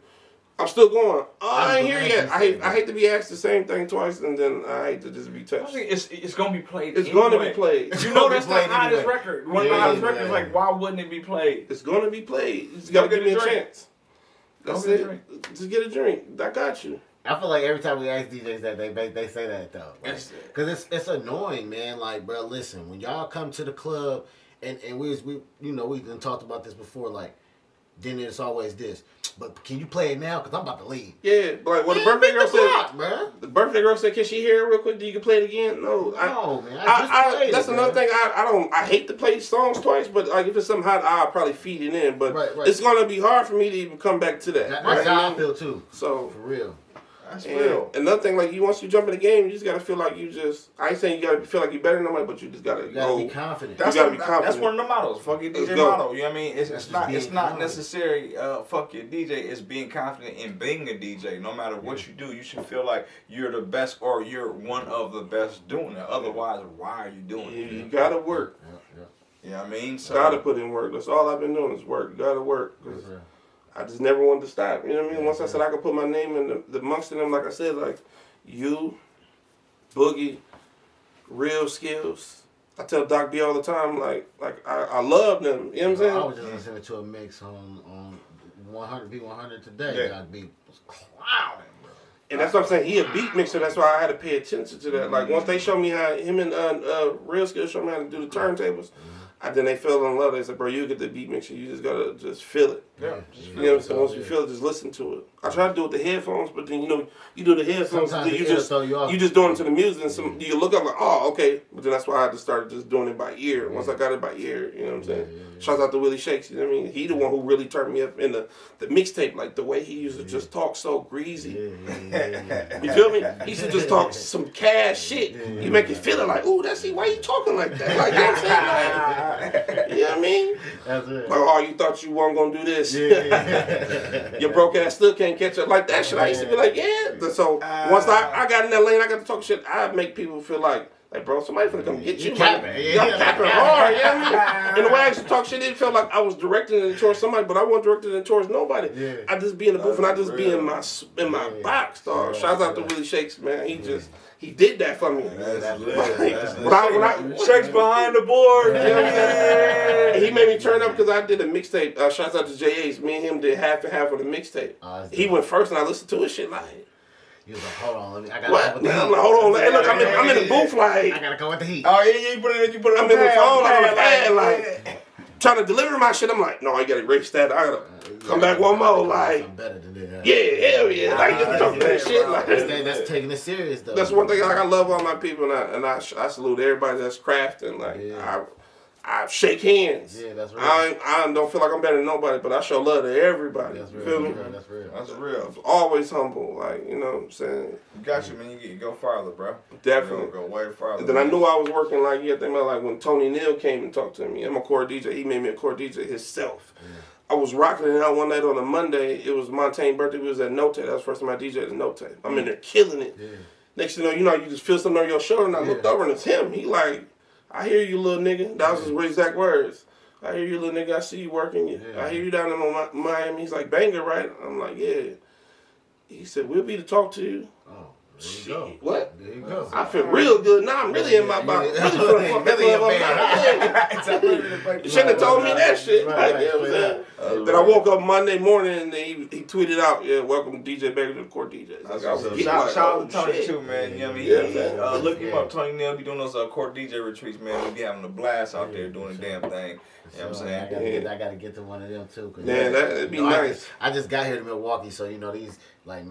D: I'm still going. I ain't here yet. I hate to be asked the same thing twice, and then I hate to just be touched.
C: It's gonna be played.
D: It's gonna be played.
C: You know that's the hottest record. One of the hottest records. Like, why wouldn't it be played?
D: It's gonna be played. You just gotta give me a chance. That's it. Just get a drink. I got you.
E: I feel like every time we ask DJs that, they say that though. Because it's annoying, man. Like, bro, listen, when y'all come to the club, and we done talked about this before, like, then it's always this. But can you play it now? Because I'm about to leave.
D: Yeah, but like what the birthday girl said. The birthday girl said, can she hear it real quick? Do you can play it again? No,
E: man.
D: That's another thing. I hate to play songs twice, but like if it's something hot, I'll probably feed it in. But it's gonna be hard for me to even come back to that.
E: That's how I feel too.
D: So
E: for real.
D: That's real. Another thing, like once you jump in the game, you just gotta feel like I ain't saying you gotta feel like you're better than nobody, but you just gotta
E: be confident.
D: You gotta be confident.
C: That's one of the mottos. Fuck your DJ motto. You know what I mean? It's not necessary. Fuck your DJ. It's being confident in being a DJ. No matter what you do, you should feel like you're the best or you're one of the best doing it. Otherwise, why are you doing it?
D: You gotta work.
C: You know what I mean? So
D: gotta put in work. That's all I've been doing is work. You gotta work. I just never wanted to stop. You know what I mean? Once I said I could put my name in the amongst them, like I said, like you, Boogie, Real Skills. I tell Doc B all the time, like I love them. You know what I'm saying?
E: I was just listening to a mix on 100 today. Doc B was clowning, bro.
D: And that's what I'm saying. He a beat mixer. That's why I had to pay attention to that. Like once they showed me how him and Real Skills showed me how to do the turntables. Then they fell in love. They said, bro, you get the beat mixer. You just gotta just feel it. You know what I'm saying? Once you feel it, just listen to it. I try to do it with the headphones, but then you do the headphones, then you just doing it to the music, and you look up like, oh, okay. But then that's why I had to start just doing it by ear. Once I got it by ear, you know what I'm saying? Shout out to Willie Shakes. You know what I mean? He the one who really turned me up in the mixtape, like the way he used to just talk so greasy. You feel me? He used to just talk some cash shit. You make you feel it like, ooh, that's he. Why you talking like that? Like, you know what I'm saying? Like, you know what I mean?
E: That's it.
D: Like, oh, you thought you weren't gonna do this? Your broke ass still can't catch up like that shit. I used to be like, yeah. So once I got in that lane, I got to talk shit. I make people feel like Like, bro, somebody finna come get you.
E: Capping.
D: Y'all capping hard, you know what I mean? And the way I used to talk shit, it felt like I was directing it towards somebody, but I wasn't directing it towards nobody. Yeah. I just be in the booth and I just be in my box, dog. Shouts out to Willie Shakes, man. He did that for me.
C: Shakes behind the board.
D: Yeah. He made me turn up because I did a mixtape. Shouts out to J.A.'s. Me and him did half and half of the mixtape. He went first and I listened to his shit like.
E: You was like, hold on, I gotta
D: what?
E: come with the heat.
D: I'm like, hold on, hey, look, I'm in the booth like.
E: I gotta come with the heat.
C: Oh yeah, you put it
D: I'm in the phone like on the pad like trying to deliver my shit. I'm like, no, I gotta erase that. I gotta come back one more like.
E: Better than that.
D: Yeah, hell yeah, like just talking that shit like.
E: That's taking it serious though.
D: That's one thing like I love all my people and I salute everybody that's crafting like I shake hands.
E: Yeah, that's real.
D: I don't feel like I'm better than nobody, but I show love to everybody.
E: That's
D: you
E: real.
D: feel me?
E: That's real.
C: That's real.
D: I'm always humble, like, you know what I'm saying?
C: You got you, man. You go farther, bro.
D: Definitely.
C: Go way farther.
D: And then I knew I was working like, you have to think about like when Tony Neal came and talked to me. I'm a core DJ. He made me a core DJ himself. I was rocking it out one night on a Monday. It was Montaigne's birthday. We was at Note. That was the first time I DJed at Note. I'm in there killing it. Yeah. Next thing you know, you just feel something on your shoulder, and I looked over and it's him. He like, I hear you, little nigga. That was his exact words. I hear you, little nigga. I see you working. Yeah. I hear you down in Miami. He's like, Banga, right? I'm like, yeah. He said, we'll be to talk to you.
E: Oh, there you go.
D: What?
E: There you go.
D: I feel real good. Now I'm really in my box. Really fuck that club up. You shouldn't have told me that shit. Like, you know what I'm saying? Then I woke up Monday morning and he tweeted out, yeah, welcome DJ Banga to the Court DJs.
C: Shout out to Tony too, man. You know what I mean? Look him up. Tony Neal be doing those Court DJ retreats, man. We be having a blast out there doing the damn thing. You know what I'm saying?
E: I gotta get to one of them too.
D: Yeah, that'd be nice.
E: I just got here to Milwaukee, so you know these like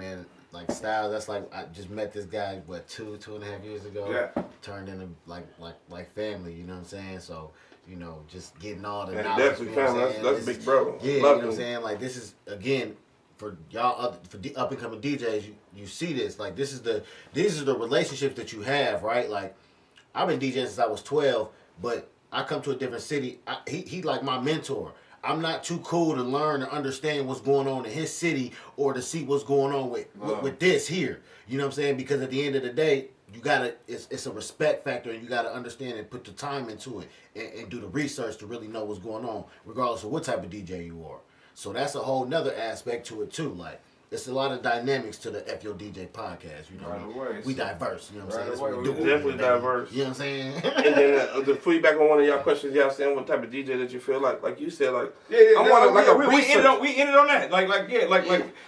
E: Styles. That's like I just met this guy 2.5 years ago. Yeah. Turned into like family. You know what I'm saying? So you know, just getting all the knowledge.
D: Definitely family. That's big bro.
E: Yeah, you know what I'm saying? Like this is again for y'all for up and coming DJs. You see this like these are the relationships that you have, right? Like I've been DJing since I was 12, but I come to a different city. He like my mentor. I'm not too cool to learn and understand what's going on in his city or to see what's going on with this here. You know what I'm saying? Because at the end of the day, you gotta it's a respect factor and you gotta understand and put the time into it and do the research to really know what's going on, regardless of what type of DJ you are. So that's a whole nother aspect to it too. Like it's a lot of dynamics to the FYO DJ podcast. You know, we diverse. You know what I'm saying? That's what we do.
D: Definitely diverse.
E: You know what I'm saying?
D: And then the feedback on one of y'all questions, y'all saying what type of DJ that you feel like you said, like
C: we ended on that. Like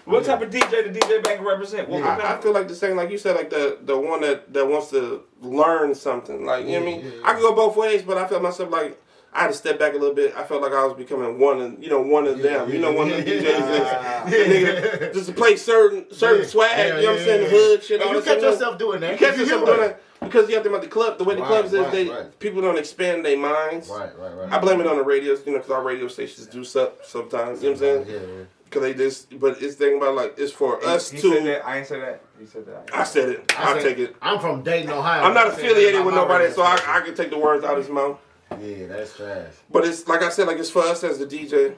C: what type of DJ the DJ Banga represent?
D: I feel like the same, like you said, like the one that wants to learn something. Like you know what I mean? I could go both ways, but I felt myself like I had to step back a little bit. I felt like I was becoming one of them. One of the DJs nigga, just to play certain swag. You know what I'm saying? The hood shit.
E: And you catch yourself doing that.
D: You catch yourself doing that because you have to about the club. The way the clubs is, people don't expand their minds. Right. I blame it on the radios, because our radio stations do sometimes. You know what I'm saying? Yeah. Because they just, but it's thinking about like it's for us to.
C: Said that. I ain't said that. He said that.
D: I said it. I'll take it.
E: I'm from Dayton, Ohio.
D: I'm not affiliated with nobody, so I can take the words out of his mouth.
E: Yeah, that's trash.
D: But it's like I said, like it's for us as the DJ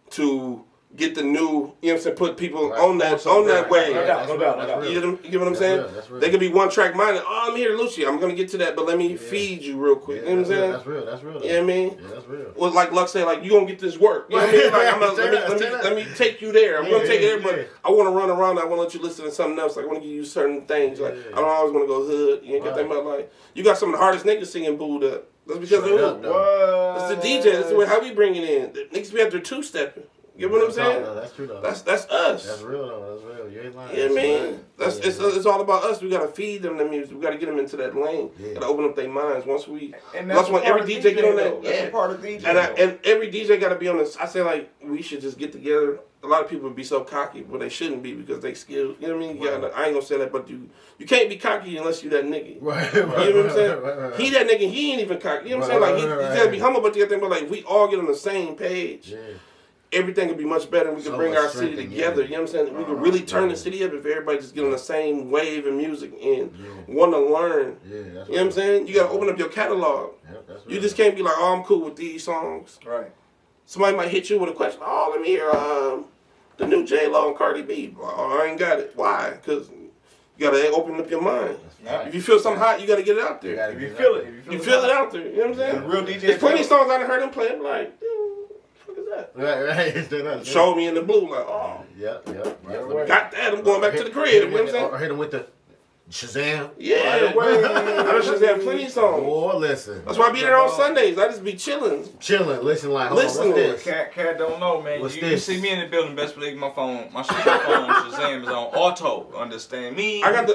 D: to get the new, you know what I'm saying, put people on that wave.
C: No doubt.
D: You get what I'm saying?
E: That's real.
D: They could be one track minded. Oh, I'm here to Lucci. I'm gonna get to that, but let me feed you real quick. You know what I'm saying?
E: That's real.
D: You know what I mean?
E: Yeah, that's real.
D: Well, like Luck said, like you gonna get this work. You know what I mean? Like let me take you there. I'm gonna take you there, but I want to run around. I want to let you listen to something else. Like I want to give you certain things. Like I don't always want to go hood. You ain't got that much. Like you got some of the hardest niggas singing booed up. That's because of who? That's the DJ. That's how we bring it in. The niggas be out there two-stepping. You know what I'm saying?
E: No, that's true though.
D: That's us.
E: That's real though. That's real. You ain't lying.
D: Yeah, man. It's all about us. We gotta feed them the music. We gotta get them into that lane. Yeah. Gotta open up their minds. That's when every DJ get on that.
C: That's a part of DJ.
D: And every DJ gotta be on this. I say like we should just get together. A lot of people be so cocky, but they shouldn't be because they skilled. You know what I mean? I ain't gonna say that, but you can't be cocky unless you that nigga. Right. You know what I'm saying? Right. He that nigga. He ain't even cocky. You know what I'm saying? Like he gotta be humble, but the other thing, but like we all get on the same page. Yeah. Everything could be much better and we could bring our city together. You know what I'm saying? We could really turn the city up if everybody just get on the same wave of music and want to learn. Yeah, you know what I'm saying? You got to open up your catalog. You just can't be like, oh, I'm cool with these songs.
C: Right.
D: Somebody might hit you with a question. Oh, let me hear the new J-Lo and Cardi B. Oh, I ain't got it. Why? Because You gotta open up your mind.
C: Yeah.
D: If you feel something hot, you gotta get it out there.
C: If you feel it.
D: You feel it out there. You know what I'm saying?
C: The real DJ.
D: There's plenty of songs I done heard him play. I'm like, dude, what the fuck is that?
E: Right.
D: Showed me in the blue, like, oh,
E: Yep.
D: got that. I'm going back to the crib. You know what I'm saying?
E: Or hit him with the Shazam.
D: Yeah. I done Shazam plenty of songs.
E: Boy, listen.
D: That's why I be there on Sundays. I just be chilling.
E: Listen, like, hold on,
D: Listening.
E: what's this?
C: Cat don't know, man.
E: What's
C: You
E: this?
C: see me in the building, best believe my phone, my phone Shazam is on auto. Understand me?
D: I got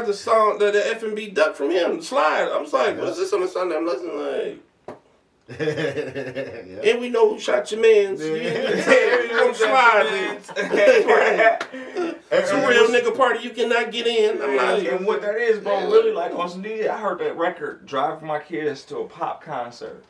D: the song, the F&B duck from him, Slide. I was like, what's this on the Sunday? I'm listening like, and we know who shot your mans. You gonna slide. It's a real nigga party you cannot get in. I'm like,
C: And what that is, bro, really like on some DJ, I heard that record driving my kids to a pop concert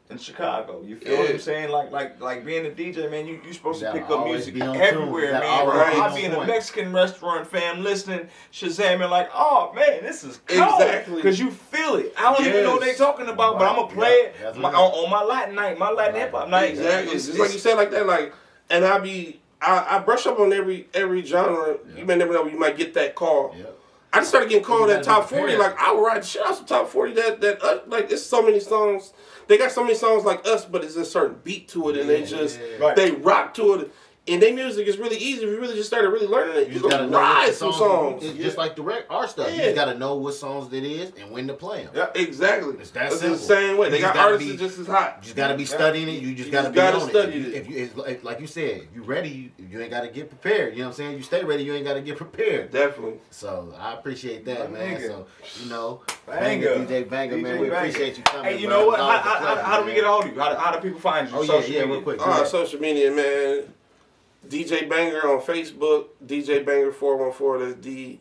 C: in Chicago. You feel what I'm saying? Like being a DJ, man, you supposed to
E: You
C: pick
E: gotta
C: up
E: always
C: music
E: be on
C: everywhere,
E: tune. You
C: man.
E: gotta
D: always
C: I'd
E: be
C: be
E: on
C: in a
E: point.
C: Mexican restaurant, fam, listening Shazam and like, oh man, this is cold.
D: Exactly.
C: Because you feel it. I don't even know what they talking about, but I'm gonna play it
E: That's
C: on my Latin night, my Latin hip hop night.
D: exactly. Just like you said, like that, like, and I brush up on every genre. You may never know, you might get that call.
E: Yep.
D: I just started getting called
E: You
D: that
E: gotta
D: top
E: be
D: 40.
E: prepared.
D: Like, I would ride the shit out some top 40. Like, it's so many songs. They got so many songs like us, but it's a certain beat to it, and they just,
C: Right.
D: they rock to it. And their music is really easy. If you really just started really learning it, you
E: just gotta
D: can
E: know what
D: ride
E: the
D: some songs.
E: It's just like our stuff. You
D: Yeah.
E: just gotta know what songs it is and when to play them.
C: Yeah.
D: Exactly.
E: It's that
D: It's
E: simple.
D: the same way.
E: You
D: They
E: just
D: got
E: gotta
D: artists
E: be-
D: that's just as hot.
E: You just gotta be studying it. You just gotta be
D: gotta
E: on
D: study
E: it.
D: it.
E: If you, it's like you said, if you ready, you ain't gotta get prepared. You know what I'm saying? You stay ready, you ain't gotta get prepared.
D: Definitely.
E: So I appreciate that, man.
C: Banga.
E: So you know,
C: Banga.
E: DJ Banga, man. We
C: DJ Banga.
E: appreciate you coming.
C: Hey, you
E: bro.
C: know what?
E: It's always a pleasure,
C: How do we
E: man.
C: get a hold of you? How do people find you?
E: Oh
C: Social
E: yeah,
C: media.
E: real quick.
D: Social media, man. DJ Banger on Facebook. DJ Banger 414.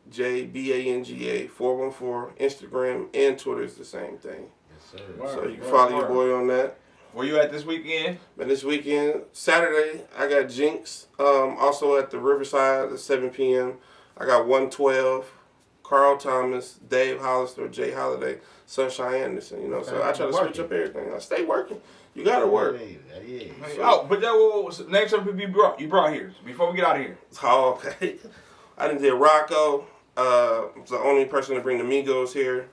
D: That's DJBANGA 414. Instagram and Twitter is the same thing.
E: Yes, sir.
D: So you can follow your boy on that.
C: Where you at this weekend?
D: And this weekend, Saturday, I got Jinx. Also at the Riverside at 7 p.m. I got 112, Carl Thomas, Dave Hollister, Jay Holiday, Sunshine Anderson. You know, so I try to switch up everything. I stay working. You gotta work.
E: Yeah.
C: Oh, but that was next time people you brought here before we get out of here.
D: Oh, okay. I done did Rocco. Was the only person to bring the Migos here.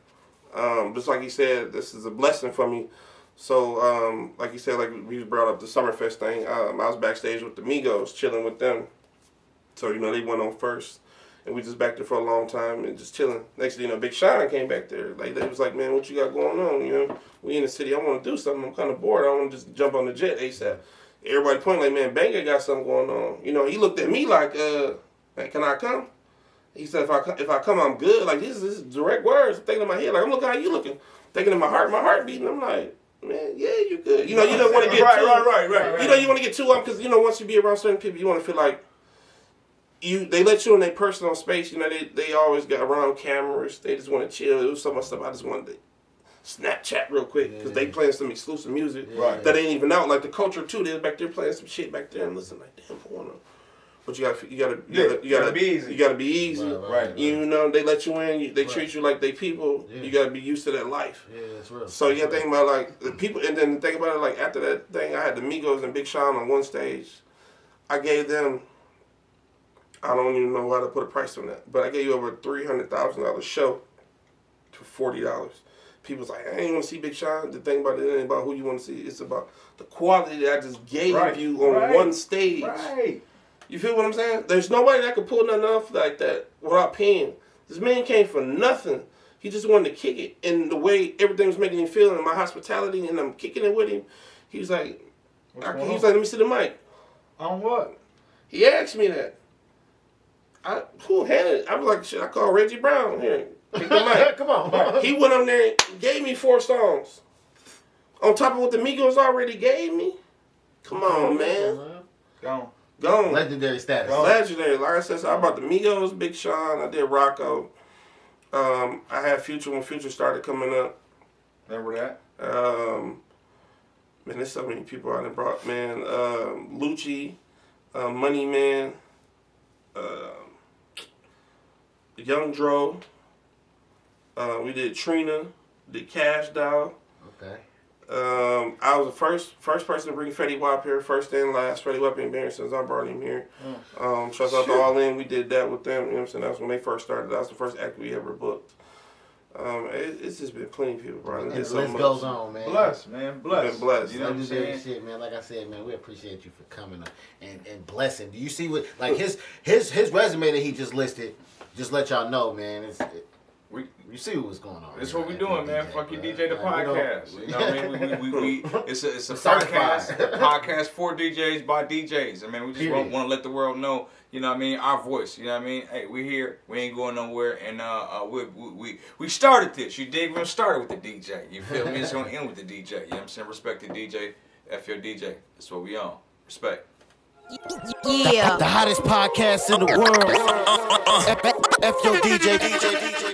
D: Just like he said, this is a blessing for me. So, like you said, like we brought up the Summerfest thing. I was backstage with the Migos, chilling with them. So, you know, they went on first. And we just back there for a long time and just chilling. Next thing you know, Big Sean came back there. Like, they was like, man, what you got going on? You know, we in the city. I want to do something. I'm kind of bored. I want to just jump on the jet ASAP. Everybody pointing like, man, Banga got something going on. You know, he looked at me like, man, can I come? He said, if I come, I'm good. Like, this is direct words. I'm thinking in my head. Like, I'm looking how you looking. Thinking in my heart beating. I'm like, man, yeah, you good. You know, you don't want to get
C: right.
D: You know, you want to get too up because, you know, once you be around certain people, you want to feel like they let you in their personal space. You know, they always got around cameras. They just want to chill. It was so much stuff I just wanted to Snapchat real quick because they playing some exclusive music that ain't even out. Like the Culture too, they're back there playing some shit back there and listen like, damn, hold on. But you gotta be easy. You gotta be easy.
E: Right.
D: You know, they let you in. They treat you like they people.
E: Yeah.
D: You gotta be used to that life.
E: Yeah, that's real.
D: So you gotta think about like the people, and then think about it like after that thing, I had the Migos and Big Sean on one stage. I gave them, I don't even know how to put a price on that, but I gave you over $300,000 show for $40. People's like, I ain't want to see Big Sean. The thing about it ain't about who you want to see. It's about the quality that I just gave you on one stage.
C: Right.
D: You feel what I'm saying? There's nobody that could pull nothing off like that without paying. This man came for nothing. He just wanted to kick it. And the way everything was making him feel and my hospitality and I'm kicking it with him, he was like, let me see the mic.
C: On what?
D: He asked me that. Who handed it? I was like, shit, I called Reggie Brown here. Take the mic.
E: Come on.
D: He went up there and gave me 4 songs. On top of what the Migos already gave me. Come on, man. Gone.
E: Legendary status.
D: Legendary. Like I said, so I brought the Migos, Big Sean. I did Rocco. I had Future when Future started coming up.
C: Remember that?
D: Man, there's so many people I done brought, man. Lucci, Money Man, Young Dro. We did Trina, did Cash Doll.
E: Okay.
D: I was the first person to bring Fetty Wap here, first and last. Fetty Wap ain't been here since I brought him here. Shout out to All In. We did that with them. You know what I'm saying? That's when they first started. That was the first act we ever booked. It's just been plenty of people, bro.
E: And the list goes on, man.
C: Blessed, man. Blessed.
D: Been blessed.
C: You know what I'm saying?
E: Shit, man. Like I said, man, we appreciate you for coming and blessing. Do you see what like his resume that he just listed? Just let y'all know, man. You see what's going on.
C: That's what we doing, man. Fuck you, DJ the
E: Like,
C: podcast. You know what I mean? We it's a
E: Certified.
C: podcast for DJs by DJs. I mean, we just want to let the world know, you know what I mean, our voice. You know what I mean? Hey, we here. We ain't going nowhere. And we started this. You didn't even start with the DJ. You feel me? It's gonna end with the DJ. You know what I'm saying? Respect the DJ. F your DJ. That's what we on. Respect.
B: Yeah.
F: The hottest podcast in the world. F your DJ.